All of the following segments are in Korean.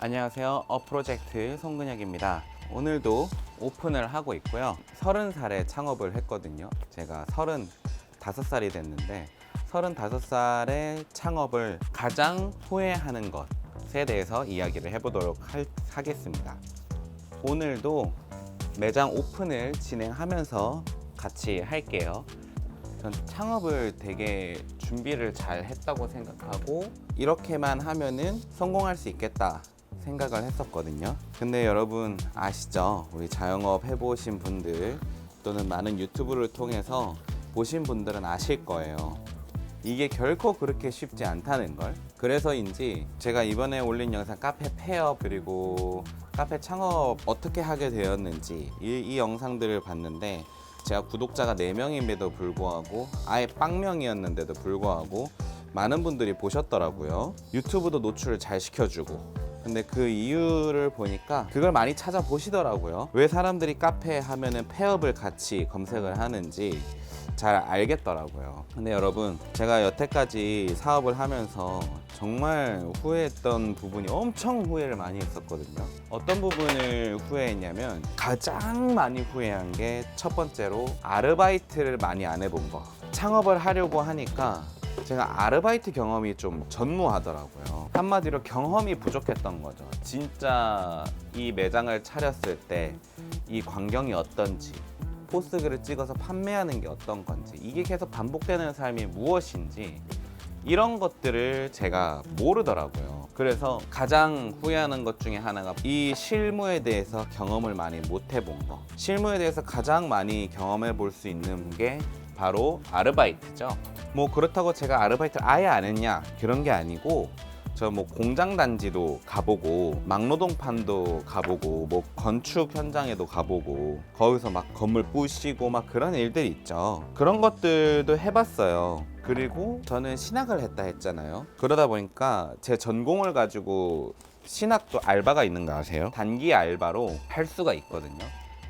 안녕하세요. 어프로젝트 송근혁입니다. 오늘도 오픈을 하고 있고요. 30살에 창업을 했거든요. 제가 35살이 됐는데 35살에 창업을 가장 후회하는 것에 대해서 이야기를 해보도록 하겠습니다. 오늘도 매장 오픈을 진행하면서 같이 할게요. 전 창업을 되게 준비를 잘 했다고 생각하고 이렇게만 하면은 성공할 수 있겠다 생각을 했었거든요. 근데 여러분 아시죠? 우리 자영업 해보신 분들 또는 많은 유튜브를 통해서 보신 분들은 아실 거예요. 이게 결코 그렇게 쉽지 않다는 걸. 그래서인지 제가 이번에 올린 영상 카페 폐업 그리고 카페 창업 어떻게 하게 되었는지 이 영상들을 봤는데 제가 구독자가 4명임에도 불구하고 아예 빵명이었는데도 불구하고 많은 분들이 보셨더라고요. 유튜브도 노출을 잘 시켜주고. 근데 그 이유를 보니까 그걸 많이 찾아보시더라고요. 왜 사람들이 카페 하면은 폐업을 같이 검색을 하는지 잘 알겠더라고요. 근데 여러분, 제가 여태까지 사업을 하면서 정말 후회했던 부분이 엄청 후회를 많이 했었거든요. 어떤 부분을 후회했냐면 가장 많이 후회한 게 첫 번째로 아르바이트를 많이 안 해본 거. 창업을 하려고 하니까 제가 아르바이트 경험이 좀 전무하더라고요. 한마디로 경험이 부족했던 거죠. 진짜 이 매장을 차렸을 때 이 광경이 어떤지, 포스글을 찍어서 판매하는 게 어떤 건지, 이게 계속 반복되는 삶이 무엇인지 이런 것들을 제가 모르더라고요. 그래서 가장 후회하는 것 중에 하나가 이 실무에 대해서 경험을 많이 못 해본 거. 실무에 대해서 가장 많이 경험해 볼 수 있는 게 바로 아르바이트죠. 뭐 그렇다고 제가 아르바이트를 아예 안 했냐 그런 게 아니고 저 뭐 공장 단지도 가보고 막노동판도 가보고 뭐 건축 현장에도 가보고 거기서 막 건물 부시고 막 그런 일들이 있죠. 그런 것들도 해봤어요. 그리고 저는 신학을 했다 했잖아요. 그러다 보니까 제 전공을 가지고 신학도 알바가 있는 거 아세요? 단기 알바로 할 수가 있거든요.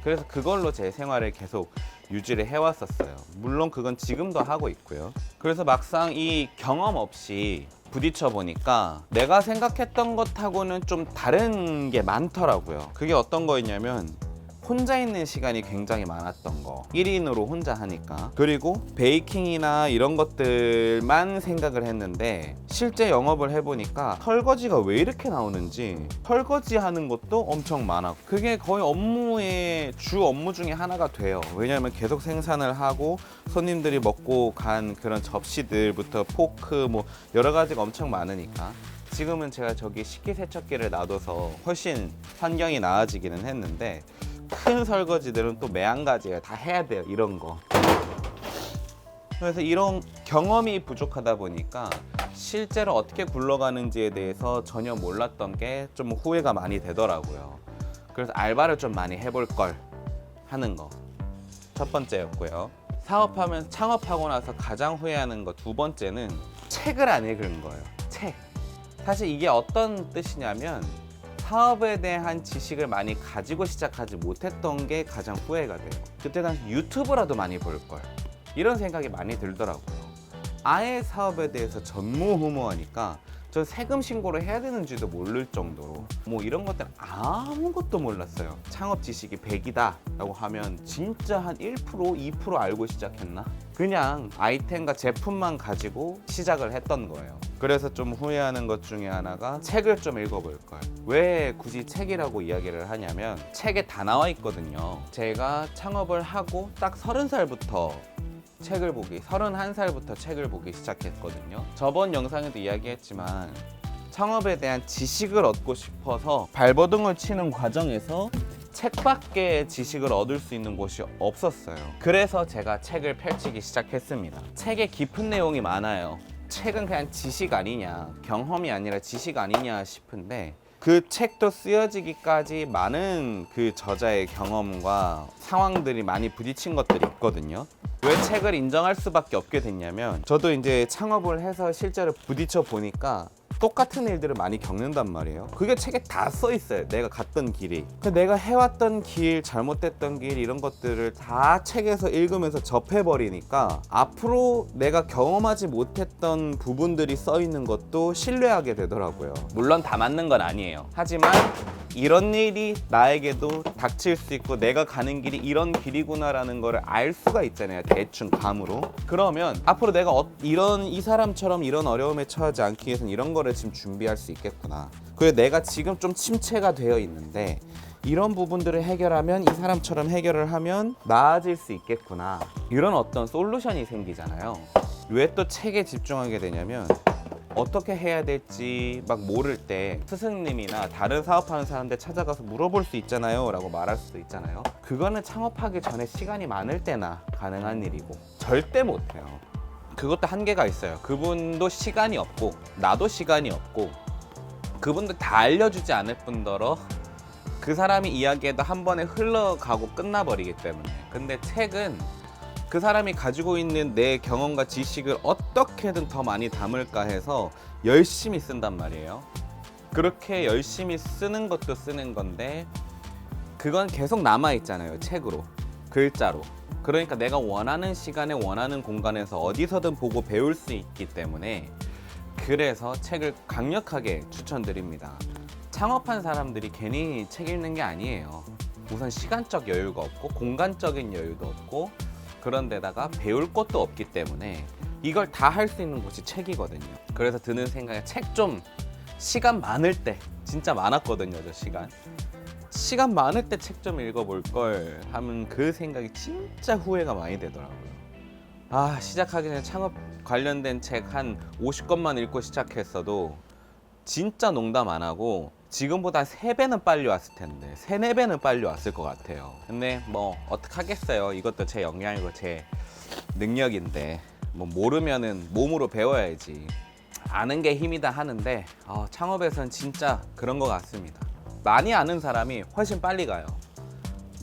그래서 그걸로 제 생활을 계속 유지를 해왔었어요. 물론 그건 지금도 하고 있고요. 그래서 막상 이 경험 없이 부딪혀 보니까 내가 생각했던 것하고는 좀 다른 게 많더라고요. 그게 어떤 거였냐면 혼자 있는 시간이 굉장히 많았던 거. 1인으로 혼자 하니까. 그리고 베이킹이나 이런 것들만 생각을 했는데 실제 영업을 해보니까 설거지가 왜 이렇게 나오는지 설거지 하는 것도 엄청 많았고 그게 거의 업무의 주 업무 중에 하나가 돼요. 왜냐하면 계속 생산을 하고 손님들이 먹고 간 그런 접시들부터 포크 뭐 여러 가지가 엄청 많으니까 지금은 제가 저기 식기세척기를 놔둬서 훨씬 환경이 나아지기는 했는데 큰 설거지들은 또 매한가지를 다 해야 돼요. 이런 거. 그래서 이런 경험이 부족하다 보니까 실제로 어떻게 굴러가는지에 대해서 전혀 몰랐던 게 좀 후회가 많이 되더라고요. 그래서 알바를 좀 많이 해볼 걸 하는 거 첫 번째였고요. 사업하면서 창업하고 나서 가장 후회하는 거 두 번째는 책을 안 읽은 거예요. 책. 사실 이게 어떤 뜻이냐면 사업에 대한 지식을 많이 가지고 시작하지 못했던 게 가장 후회가 돼요. 그때 당시 유튜브라도 많이 볼 걸. 이런 생각이 많이 들더라고요. 아예 사업에 대해서 전무후무하니까 저 세금 신고를 해야 되는지도 모를 정도로 뭐 이런 것들 아무것도 몰랐어요. 창업 지식이 100이다 라고 하면 진짜 한 1%, 2% 알고 시작했나? 그냥 아이템과 제품만 가지고 시작을 했던 거예요. 그래서 좀 후회하는 것 중에 하나가 책을 좀 읽어볼 걸. 왜 굳이 책이라고 이야기를 하냐면 책에 다 나와 있거든요. 제가 창업을 하고 딱 30살부터 책을 보기, 31살부터 책을 보기 시작했거든요. 저번 영상에도 이야기했지만 창업에 대한 지식을 얻고 싶어서 발버둥을 치는 과정에서 책밖에 지식을 얻을 수 있는 곳이 없었어요. 그래서 제가 책을 펼치기 시작했습니다. 책에 깊은 내용이 많아요. 책은 그냥 지식 아니냐, 경험이 아니라 지식 아니냐 싶은데 그 책도 쓰여지기까지 많은 그 저자의 경험과 상황들이 많이 부딪힌 것들이 있거든요. 왜 책을 인정할 수밖에 없게 됐냐면 저도 이제 창업을 해서 실제로 부딪혀 보니까 똑같은 일들을 많이 겪는단 말이에요. 그게 책에 다 써 있어요. 내가 갔던 길이. 내가 해왔던 길, 잘못됐던 길 이런 것들을 다 책에서 읽으면서 접해버리니까 앞으로 내가 경험하지 못했던 부분들이 써 있는 것도 신뢰하게 되더라고요. 물론 다 맞는 건 아니에요. 하지만 이런 일이 나에게도 닥칠 수 있고 내가 가는 길이 이런 길이구나라는 거를 알 수가 있잖아요. 대충 감으로. 그러면 앞으로 내가 이 사람처럼 이런 어려움에 처하지 않기 위해서는 이런 거를 지금 준비할 수 있겠구나. 그리고 내가 지금 좀 침체가 되어 있는데 이런 부분들을 해결하면 이 사람처럼 해결을 하면 나아질 수 있겠구나. 이런 어떤 솔루션이 생기잖아요. 왜 또 책에 집중하게 되냐면 어떻게 해야 될지 막 모를 때 스승님이나 다른 사업하는 사람들 찾아가서 물어볼 수 있잖아요 라고 말할 수도 있잖아요. 그거는 창업하기 전에 시간이 많을 때나 가능한 일이고 절대 못해요. 그것도 한계가 있어요. 그분도 시간이 없고 나도 시간이 없고 그분도 다 알려주지 않을 뿐더러 그 사람이 이야기해도 한 번에 흘러가고 끝나버리기 때문에. 근데 책은 그 사람이 가지고 있는 내 경험과 지식을 어떻게든 더 많이 담을까 해서 열심히 쓴단 말이에요. 그렇게 열심히 쓰는 것도 쓰는 건데 그건 계속 남아있잖아요. 책으로, 글자로. 그러니까 내가 원하는 시간에 원하는 공간에서 어디서든 보고 배울 수 있기 때문에 그래서 책을 강력하게 추천드립니다. 창업한 사람들이 괜히 책 읽는 게 아니에요. 우선 시간적 여유가 없고 공간적인 여유도 없고 그런데다가 배울 것도 없기 때문에 이걸 다 할 수 있는 곳이 책이거든요. 그래서 드는 생각이 책 좀 시간 많을 때 진짜 많았거든요. 저 시간 많을 때 책 좀 읽어볼 걸 하면 그 생각이 진짜 후회가 많이 되더라고요. 시작하기 전에 창업 관련된 책 한 50권만 읽고 시작했어도 진짜 농담 안 하고 지금보다 3배는 빨리 왔을 텐데 3, 4배는 빨리 왔을 것 같아요. 근데 뭐 어떡하겠어요. 이것도 제 역량이고 제 능력인데 뭐 모르면은 몸으로 배워야지. 아는 게 힘이다 하는데 창업에선 진짜 그런 것 같습니다. 많이 아는 사람이 훨씬 빨리 가요.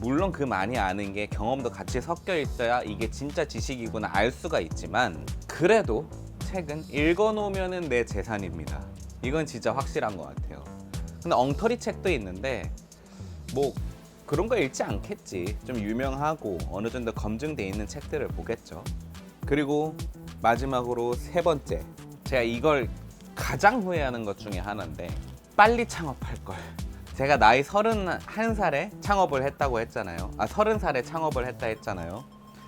물론 그 많이 아는 게 경험도 같이 섞여 있어야 이게 진짜 지식이구나 알 수가 있지만 그래도 책은 읽어놓으면 내 재산입니다. 이건 진짜 확실한 것 같아요. 근데 엉터리 책도 있는데 뭐 그런 거 읽지 않겠지. 좀 유명하고 어느 정도 검증돼 있는 책들을 보겠죠. 그리고 마지막으로 3번째, 제가 이걸 가장 후회하는 것 중에 하나인데 빨리 창업할 걸. 제가 나이 31살에 창업을 했다고 했잖아요. 30살에 창업을 했다 했잖아요.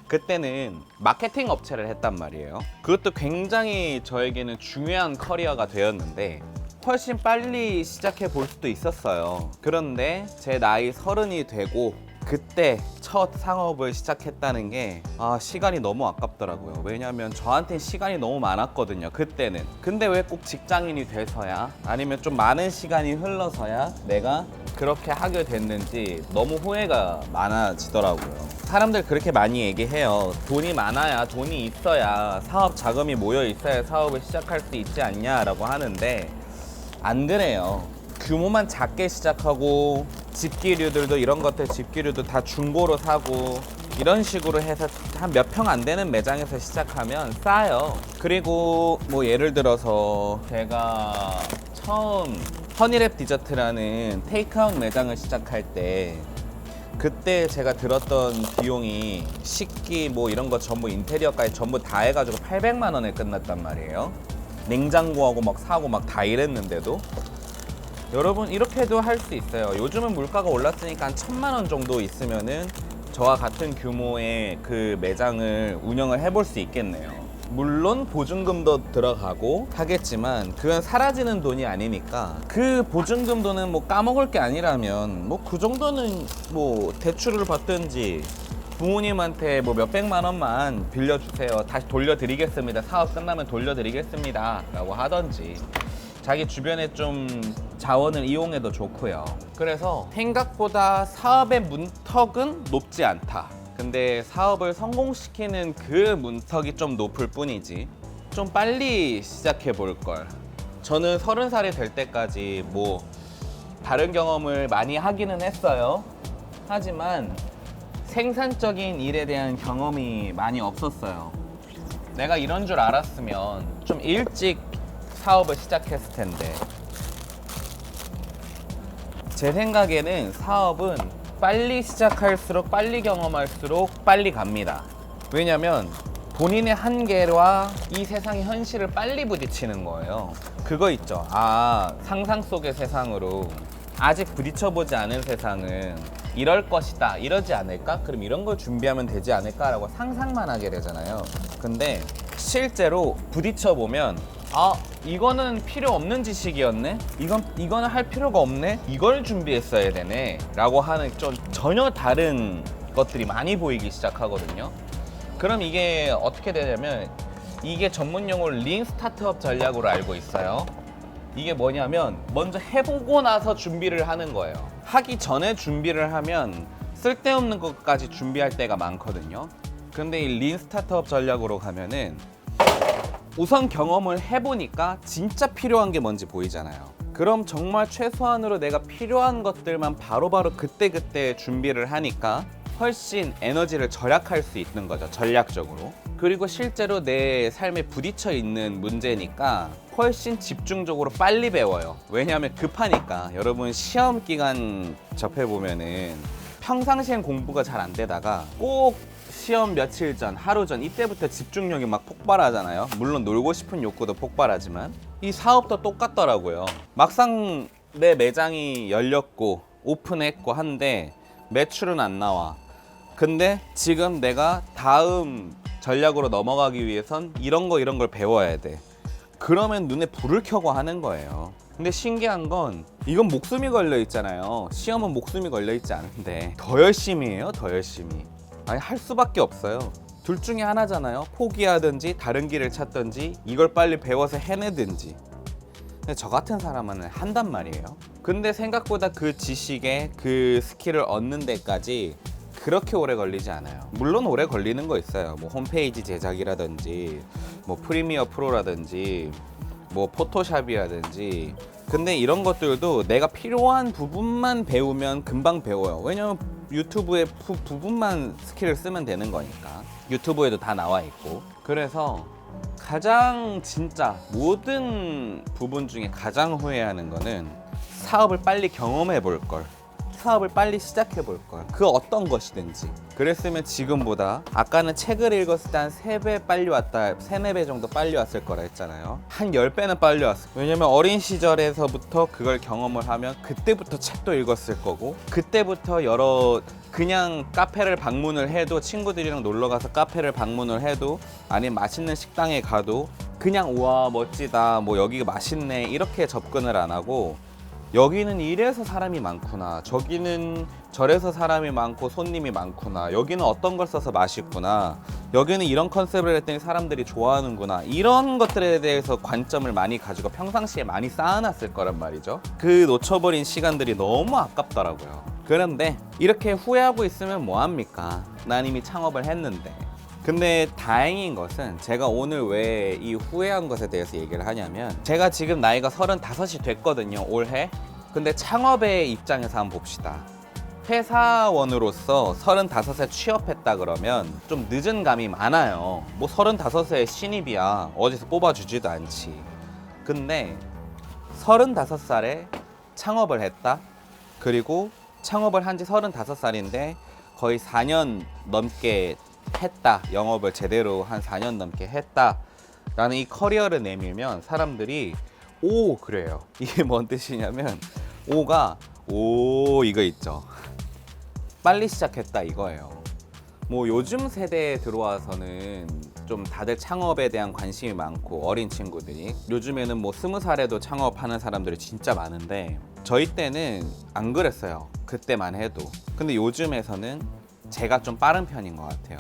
그때는 마케팅 업체를 했단 말이에요. 그것도 굉장히 저에게는 중요한 커리어가 되었는데 훨씬 빨리 시작해 볼 수도 있었어요. 그런데 제 나이 30이 되고 그때 첫 상업을 시작했다는 게 시간이 너무 아깝더라고요. 왜냐면 저한테 시간이 너무 많았거든요. 그때는. 근데 왜 꼭 직장인이 돼서야 아니면 좀 많은 시간이 흘러서야 내가 그렇게 하게 됐는지 너무 후회가 많아지더라고요. 사람들 그렇게 많이 얘기해요. 돈이 많아야, 돈이 있어야, 사업 자금이 모여 있어야 사업을 시작할 수 있지 않냐라고 하는데 안 그래요. 규모만 작게 시작하고 집기류들도 이런 것들 집기류도 다 중고로 사고 이런 식으로 해서 한 몇 평 안 되는 매장에서 시작하면 싸요. 그리고 뭐 예를 들어서 제가 처음 허니랩 디저트라는 테이크아웃 매장을 시작할 때 그때 제가 들었던 비용이 식기 뭐 이런 거 전부 인테리어까지 전부 다 해가지고 800만 원에 끝났단 말이에요. 냉장고하고 막 사고 막 다 이랬는데도 여러분 이렇게도 할 수 있어요. 요즘은 물가가 올랐으니까 한 1000만 원 정도 있으면은 저와 같은 규모의 그 매장을 운영을 해볼 수 있겠네요. 물론 보증금도 들어가고 하겠지만 그건 사라지는 돈이 아니니까 그 보증금 돈은 뭐 까먹을 게 아니라면 뭐 그 정도는 뭐 대출을 받든지 부모님한테 뭐 몇백만 원만 빌려주세요. 다시 돌려드리겠습니다. 사업 끝나면 돌려드리겠습니다. 라고 하던지 자기 주변에 좀 자원을 이용해도 좋고요. 그래서 생각보다 사업의 문턱은 높지 않다. 근데 사업을 성공시키는 그 문턱이 좀 높을 뿐이지 좀 빨리 시작해 볼 걸. 저는 30살이 될 때까지 뭐 다른 경험을 많이 하기는 했어요. 하지만 생산적인 일에 대한 경험이 많이 없었어요. 내가 이런 줄 알았으면 좀 일찍 사업을 시작했을 텐데. 제 생각에는 사업은 빨리 시작할수록 빨리 경험할수록 빨리 갑니다. 왜냐면 본인의 한계와 이 세상의 현실을 빨리 부딪히는 거예요. 그거 있죠. 상상 속의 세상으로 아직 부딪혀보지 않은 세상은 이럴 것이다, 이러지 않을까? 그럼 이런 걸 준비하면 되지 않을까라고 상상만 하게 되잖아요. 근데 실제로 부딪혀보면 이거는 필요 없는 지식이었네? 이거는 할 필요가 없네? 이걸 준비했어야 되네? 라고 하는 좀 전혀 다른 것들이 많이 보이기 시작하거든요. 그럼 이게 어떻게 되냐면, 이게 전문 용어로 린 스타트업 전략으로 알고 있어요. 이게 뭐냐면 먼저 해보고 나서 준비를 하는 거예요. 하기 전에 준비를 하면 쓸데없는 것까지 준비할 때가 많거든요. 근데 이 린 스타트업 전략으로 가면은 우선 경험을 해보니까 진짜 필요한 게 뭔지 보이잖아요. 그럼 정말 최소한으로 내가 필요한 것들만 바로바로 그때그때 준비를 하니까 훨씬 에너지를 절약할 수 있는 거죠, 전략적으로. 그리고 실제로 내 삶에 부딪혀 있는 문제니까 훨씬 집중적으로 빨리 배워요. 왜냐하면 급하니까. 여러분 시험 기간 접해보면은 평상시엔 공부가 잘 안 되다가 꼭 시험 며칠 전, 하루 전 이때부터 집중력이 막 폭발하잖아요. 물론 놀고 싶은 욕구도 폭발하지만 이 사업도 똑같더라고요. 막상 내 매장이 열렸고 오픈했고 한데 매출은 안 나와. 근데 지금 내가 다음 전략으로 넘어가기 위해선 이런 걸 배워야 돼. 그러면 눈에 불을 켜고 하는 거예요. 근데 신기한 건 이건 목숨이 걸려 있잖아요. 시험은 목숨이 걸려 있지 않은데 더 열심히 해요, 더 열심히. 아니, 할 수밖에 없어요. 둘 중에 하나잖아요. 포기하든지 다른 길을 찾든지 이걸 빨리 배워서 해내든지. 근데 저 같은 사람은 한단 말이에요. 근데 생각보다 그 지식에 그 스킬을 얻는 데까지 그렇게 오래 걸리지 않아요. 물론 오래 걸리는 거 있어요. 뭐 홈페이지 제작이라든지 뭐 프리미어 프로라든지 뭐 포토샵이라든지. 근데 이런 것들도 내가 필요한 부분만 배우면 금방 배워요. 왜냐면 유튜브의 부분만 스킬을 쓰면 되는 거니까. 유튜브에도 다 나와 있고. 그래서 가장 진짜 모든 부분 중에 가장 후회하는 거는 사업을 빨리 경험해 볼 걸. 사업을 빨리 시작해 볼 걸. 그 어떤 것이든지. 그랬으면 지금보다, 아까는 책을 읽었을 때 한 3배 빨리 왔다, 3, 4배 정도 빨리 왔을 거라 했잖아요. 한 10배는 빨리 왔어요. 왜냐면 어린 시절에서부터 그걸 경험을 하면 그때부터 책도 읽었을 거고, 그때부터 그냥 카페를 방문을 해도, 친구들이랑 놀러 가서 카페를 방문을 해도, 아니면 맛있는 식당에 가도 그냥 우와 멋지다, 뭐 여기가 맛있네 이렇게 접근을 안 하고, 여기는 이래서 사람이 많구나, 저기는 저래서 사람이 많고 손님이 많구나, 여기는 어떤 걸 써서 맛있구나, 여기는 이런 컨셉을 했더니 사람들이 좋아하는구나, 이런 것들에 대해서 관점을 많이 가지고 평상시에 많이 쌓아놨을 거란 말이죠. 그 놓쳐버린 시간들이 너무 아깝더라고요. 그런데 이렇게 후회하고 있으면 뭐합니까? 난 이미 창업을 했는데. 근데 다행인 것은, 제가 오늘 왜 이 후회한 것에 대해서 얘기를 하냐면, 제가 지금 나이가 35이 됐거든요, 올해. 근데 창업의 입장에서 한번 봅시다. 회사원으로서 35에 취업했다 그러면 좀 늦은 감이 많아요. 뭐 35에 신입이야, 어디서 뽑아주지도 않지. 근데 35살에 창업을 했다? 그리고 창업을 한 지 35살인데 거의 4년 넘게 했다, 영업을 제대로 한 4년 넘게 했다 라는 이 커리어를 내밀면 사람들이 오 그래요. 이게 뭔 뜻이냐면, 오가 오 이거 있죠, 빨리 시작했다 이거예요. 뭐 요즘 세대에 들어와서는 좀 다들 창업에 대한 관심이 많고, 어린 친구들이 요즘에는 뭐 20살에도 창업하는 사람들이 진짜 많은데, 저희 때는 안 그랬어요, 그때만 해도. 근데 요즘에서는 제가 좀 빠른 편인 것 같아요,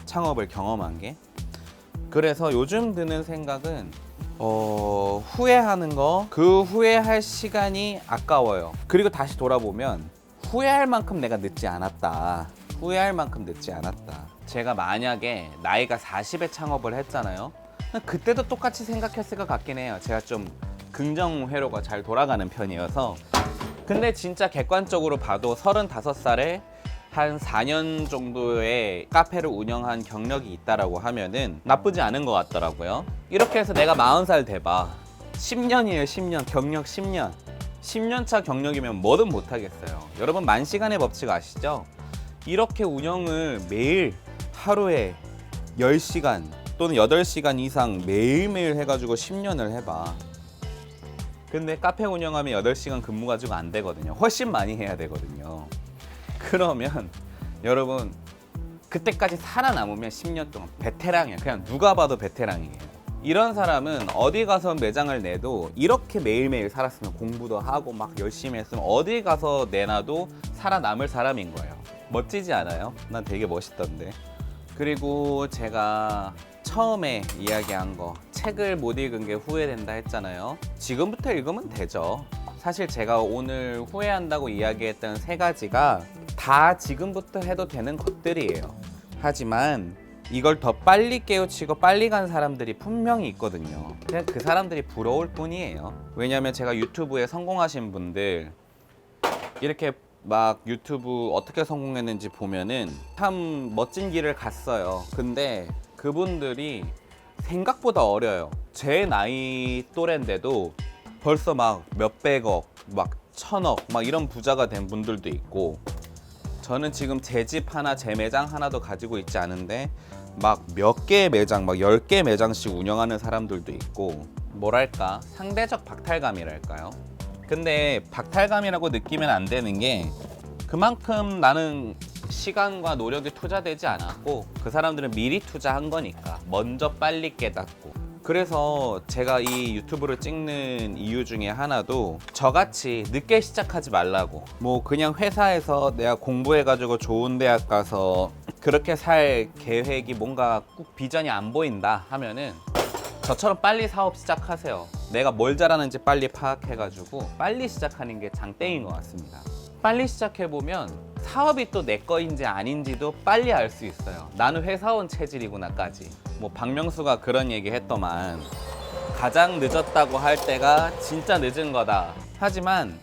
창업을 경험한 게. 그래서 요즘 드는 생각은 후회하는 거, 그 후회할 시간이 아까워요. 그리고 다시 돌아보면 후회할 만큼 내가 늦지 않았다, 후회할 만큼 늦지 않았다. 제가 만약에 나이가 40에 창업을 했잖아요. 그때도 똑같이 생각했을 것 같긴 해요. 제가 좀 긍정 회로가 잘 돌아가는 편이어서. 근데 진짜 객관적으로 봐도 35살에 한 4년 정도의 카페를 운영한 경력이 있다라고 하면은 나쁘지 않은 것 같더라고요. 이렇게 해서 내가 40살 돼봐, 10년이에요. 10년. 경력 10년. 10년 차 경력이면 뭐든 못하겠어요. 여러분 만시간의 법칙 아시죠? 이렇게 운영을 매일 하루에 10시간 또는 8시간 이상 매일매일 해가지고 10년을 해봐. 근데 카페 운영하면 8시간 근무 가지고 안 되거든요. 훨씬 많이 해야 되거든요. 그러면 여러분 그때까지 살아남으면 10년 동안 베테랑이에요. 그냥 누가 봐도 베테랑이에요. 이런 사람은 어디 가서 매장을 내도 이렇게 매일매일 살았으면 공부도 하고 막 열심히 했으면 어디 가서 내놔도 살아남을 사람인 거예요. 멋지지 않아요? 난 되게 멋있던데. 그리고 제가 처음에 이야기한 거 책을 못 읽은 게 후회된다 했잖아요. 지금부터 읽으면 되죠. 사실 제가 오늘 후회한다고 이야기했던 3가지가 다 지금부터 해도 되는 것들이에요. 하지만 이걸 더 빨리 깨우치고 빨리 간 사람들이 분명히 있거든요. 그냥 그 사람들이 부러울 뿐이에요. 왜냐면 제가 유튜브에 성공하신 분들 이렇게 막 유튜브 어떻게 성공했는지 보면은 참 멋진 길을 갔어요. 근데 그분들이 생각보다 어려요. 제 나이 또래인데도 벌써 막 몇백억, 막 천억 막 이런 부자가 된 분들도 있고, 저는 지금 제 집 하나, 제 매장 하나도 가지고 있지 않은데 막 몇 개의 매장, 막 10개 매장씩 운영하는 사람들도 있고, 뭐랄까 상대적 박탈감이랄까요? 근데 박탈감이라고 느끼면 안 되는 게 그만큼 나는 시간과 노력이 투자되지 않았고 그 사람들은 미리 투자한 거니까 먼저 빨리 깨닫고. 그래서 제가 이 유튜브를 찍는 이유 중에 하나도 저같이 늦게 시작하지 말라고. 뭐 그냥 회사에서 내가 공부해가지고 좋은 대학 가서 그렇게 살 계획이 뭔가 꼭 비전이 안 보인다 하면은 저처럼 빨리 사업 시작하세요. 내가 뭘 잘하는지 빨리 파악해가지고 빨리 시작하는 게 장땡인 것 같습니다. 빨리 시작해보면 사업이 또 내 거인지 아닌지도 빨리 알 수 있어요. 나는 회사원 체질이구나까지. 뭐 박명수가 그런 얘기 했더만 가장 늦었다고 할 때가 진짜 늦은 거다. 하지만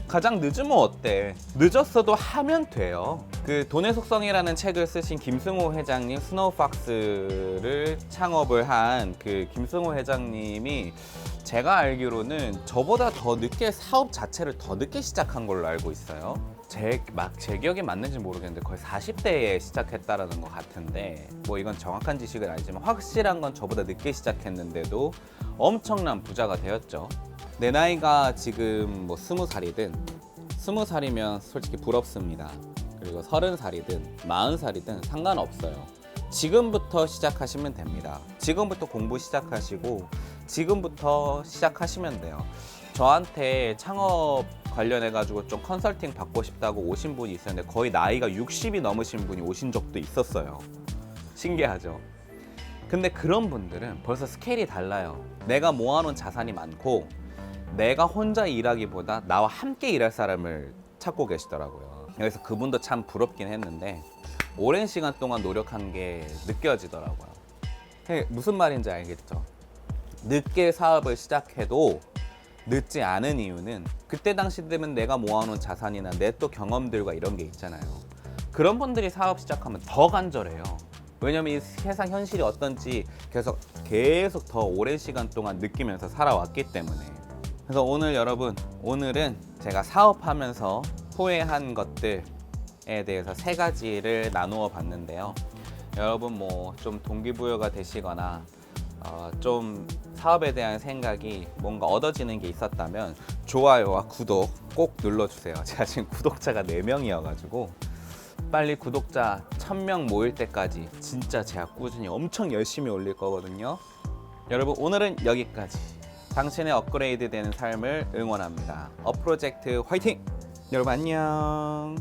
가장 늦으면 어때? 늦었어도 하면 돼요. 그 돈의 속성이라는 책을 쓰신 김승호 회장님, 스노우박스를 창업을 한 그 김승호 회장님이 제가 알기로는 저보다 더 늦게 사업 자체를 더 늦게 시작한 걸로 알고 있어요. 제 기억이 맞는지 모르겠는데 거의 40대에 시작했다라는 것 같은데, 뭐 이건 정확한 지식은 아니지만 확실한 건 저보다 늦게 시작했는데도 엄청난 부자가 되었죠. 내 나이가 지금 뭐 20살이든 20살이면 솔직히 부럽습니다. 그리고 30살이든 40살이든 상관없어요. 지금부터 시작하시면 됩니다. 지금부터 공부 시작하시고 지금부터 시작하시면 돼요. 저한테 창업 관련해가지고 좀 컨설팅 받고 싶다고 오신 분이 있었는데 거의 나이가 60이 넘으신 분이 오신 적도 있었어요. 신기하죠? 근데 그런 분들은 벌써 스케일이 달라요. 내가 모아놓은 자산이 많고 내가 혼자 일하기보다 나와 함께 일할 사람을 찾고 계시더라고요. 그래서 그분도 참 부럽긴 했는데 오랜 시간 동안 노력한 게 느껴지더라고요. 무슨 말인지 알겠죠? 늦게 사업을 시작해도 늦지 않은 이유는 그때 당시 되면 내가 모아놓은 자산이나 내 또 경험들과 이런 게 있잖아요. 그런 분들이 사업 시작하면 더 간절해요. 왜냐면 이 세상 현실이 어떤지 계속 더 오랜 시간 동안 느끼면서 살아왔기 때문에. 그래서 오늘은 제가 사업하면서 후회한 것들에 대해서 3가지를 나누어 봤는데요. 여러분 뭐 좀 동기부여가 되시거나 좀 사업에 대한 생각이 뭔가 얻어지는 게 있었다면 좋아요와 구독 꼭 눌러주세요. 제가 지금 구독자가 4명이어가지고 빨리 구독자 1000명 모일 때까지 진짜 제가 꾸준히 엄청 열심히 올릴 거거든요. 여러분 오늘은 여기까지. 당신의 업그레이드 되는 삶을 응원합니다. 업프로젝트 화이팅! 여러분 안녕.